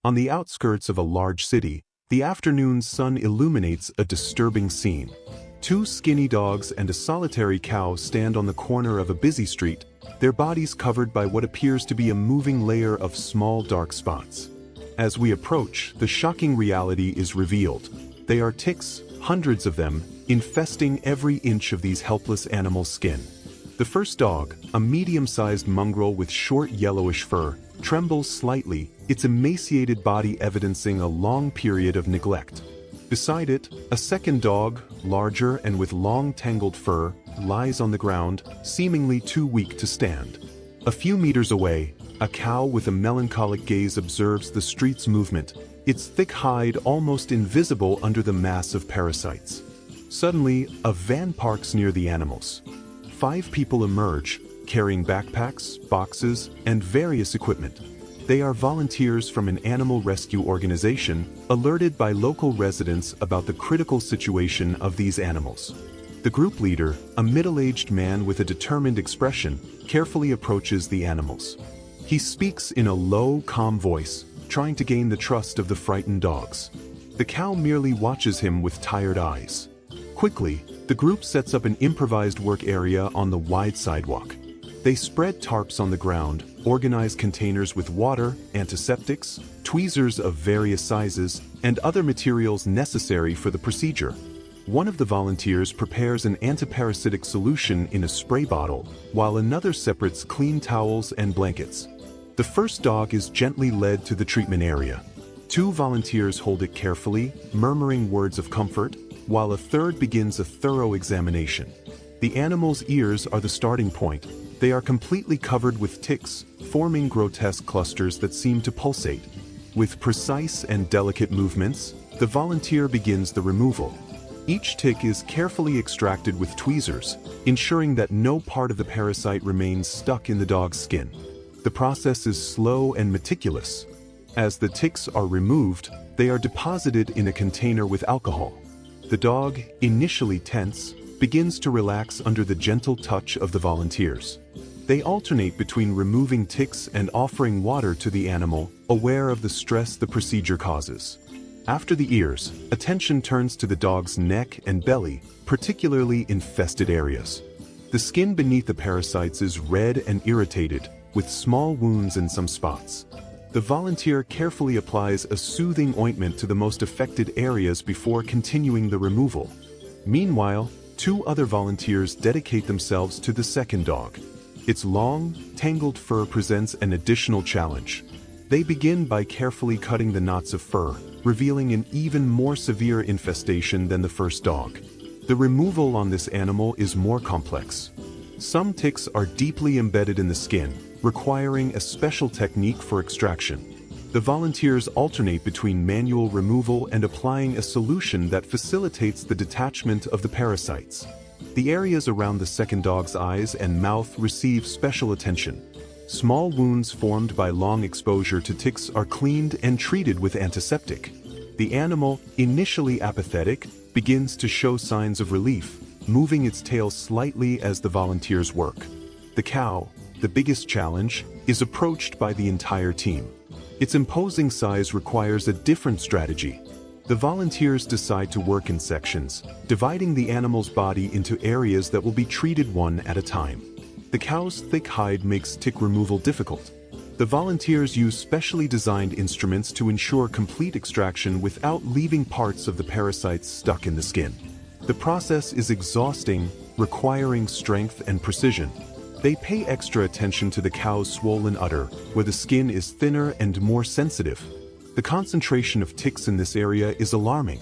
On the outskirts of a large city, the afternoon sun illuminates a disturbing scene. Two skinny dogs and a solitary cow stand on the corner of a busy street, their bodies covered by what appears to be a moving layer of small dark spots. As we approach, the shocking reality is revealed. They are ticks, hundreds of them, infesting every inch of these helpless animals' skin. The first dog, a medium-sized mongrel with short yellowish fur, trembles slightly, its emaciated body evidencing a long period of neglect. Beside it, a second dog, larger and with long tangled fur, lies on the ground, seemingly too weak to stand. A few meters away, a cow with a melancholic gaze observes the street's movement, its thick hide almost invisible under the mass of parasites. Suddenly, a van parks near the animals. 5 people emerge, carrying backpacks, boxes, and various equipment. They are volunteers from an animal rescue organization, alerted by local residents about the critical situation of these animals. The group leader, a middle-aged man with a determined expression, carefully approaches the animals. He speaks in a low, calm voice, trying to gain the trust of the frightened dogs. The cow merely watches him with tired eyes. Quickly, the group sets up an improvised work area on the wide sidewalk. They spread tarps on the ground, organize containers with water, antiseptics, tweezers of various sizes, and other materials necessary for the procedure. One of the volunteers prepares an antiparasitic solution in a spray bottle, while another separates clean towels and blankets. The first dog is gently led to the treatment area. 2 volunteers hold it carefully, murmuring words of comfort, while a third begins a thorough examination. The animal's ears are the starting point. They are completely covered with ticks, forming grotesque clusters that seem to pulsate. With precise and delicate movements, the volunteer begins the removal. Each tick is carefully extracted with tweezers, ensuring that no part of the parasite remains stuck in the dog's skin. The process is slow and meticulous. As the ticks are removed, they are deposited in a container with alcohol. The dog, initially tense, begins to relax under the gentle touch of the volunteers. They alternate between removing ticks and offering water to the animal, aware of the stress the procedure causes. After the ears, attention turns to the dog's neck and belly, particularly infested areas. The skin beneath the parasites is red and irritated, with small wounds in some spots. The volunteer carefully applies a soothing ointment to the most affected areas before continuing the removal. Meanwhile, 2 other volunteers dedicate themselves to the second dog. Its long, tangled fur presents an additional challenge. They begin by carefully cutting the knots of fur, revealing an even more severe infestation than the first dog. The removal on this animal is more complex. Some ticks are deeply embedded in the skin, requiring a special technique for extraction. The volunteers alternate between manual removal and applying a solution that facilitates the detachment of the parasites. The areas around the second dog's eyes and mouth receive special attention. Small wounds formed by long exposure to ticks are cleaned and treated with antiseptic. The animal, initially apathetic, begins to show signs of relief, moving its tail slightly as the volunteers work. The cow, the biggest challenge, is approached by the entire team. Its imposing size requires a different strategy. The volunteers decide to work in sections, dividing the animal's body into areas that will be treated one at a time. The cow's thick hide makes tick removal difficult. The volunteers use specially designed instruments to ensure complete extraction without leaving parts of the parasites stuck in the skin. The process is exhausting, requiring strength and precision. They pay extra attention to the cow's swollen udder, where the skin is thinner and more sensitive. The concentration of ticks in this area is alarming.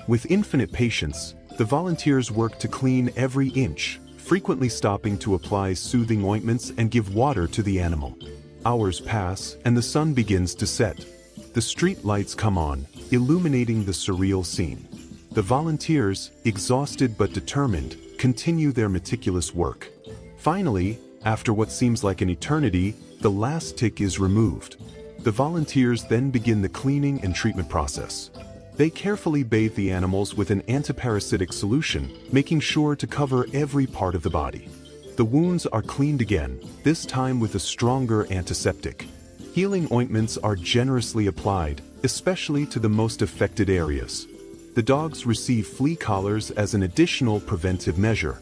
With infinite patience, the volunteers work to clean every inch, frequently stopping to apply soothing ointments and give water to the animal. Hours pass, and the sun begins to set. The street lights come on, illuminating the surreal scene. The volunteers, exhausted but determined, continue their meticulous work. Finally, after what seems like an eternity, the last tick is removed. The volunteers then begin the cleaning and treatment process. They carefully bathe the animals with an antiparasitic solution, making sure to cover every part of the body. The wounds are cleaned again, this time with a stronger antiseptic. Healing ointments are generously applied, especially to the most affected areas. The dogs receive flea collars as an additional preventive measure.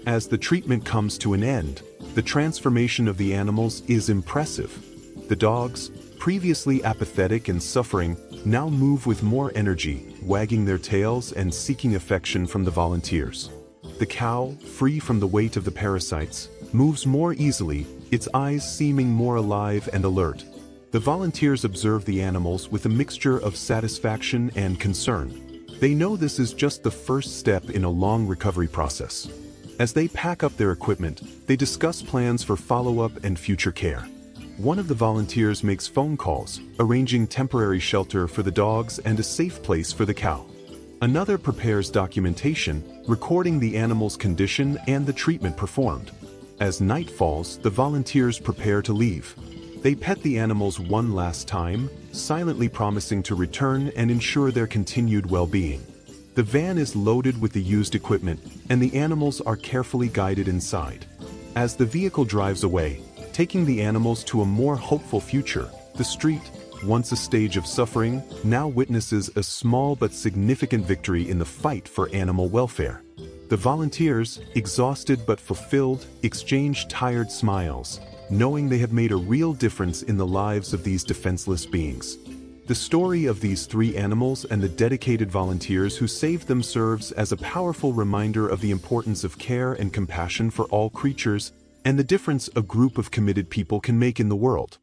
As the treatment comes to an end, the transformation of the animals is impressive. The dogs, previously apathetic and suffering, now move with more energy, wagging their tails and seeking affection from the volunteers. The cow, free from the weight of the parasites, moves more easily, its eyes seeming more alive and alert. The volunteers observe the animals with a mixture of satisfaction and concern. They know this is just the first step in a long recovery process. As they pack up their equipment, they discuss plans for follow-up and future care. One of the volunteers makes phone calls, arranging temporary shelter for the dogs and a safe place for the cow. Another prepares documentation, recording the animal's condition and the treatment performed. As night falls, the volunteers prepare to leave. They pet the animals one last time, silently promising to return and ensure their continued well-being. The van is loaded with the used equipment, and the animals are carefully guided inside. As the vehicle drives away, taking the animals to a more hopeful future, the street, once a stage of suffering, now witnesses a small but significant victory in the fight for animal welfare. The volunteers, exhausted but fulfilled, exchange tired smiles, knowing they have made a real difference in the lives of these defenseless beings. The story of these three animals and the dedicated volunteers who saved them serves as a powerful reminder of the importance of care and compassion for all creatures, and the difference a group of committed people can make in the world.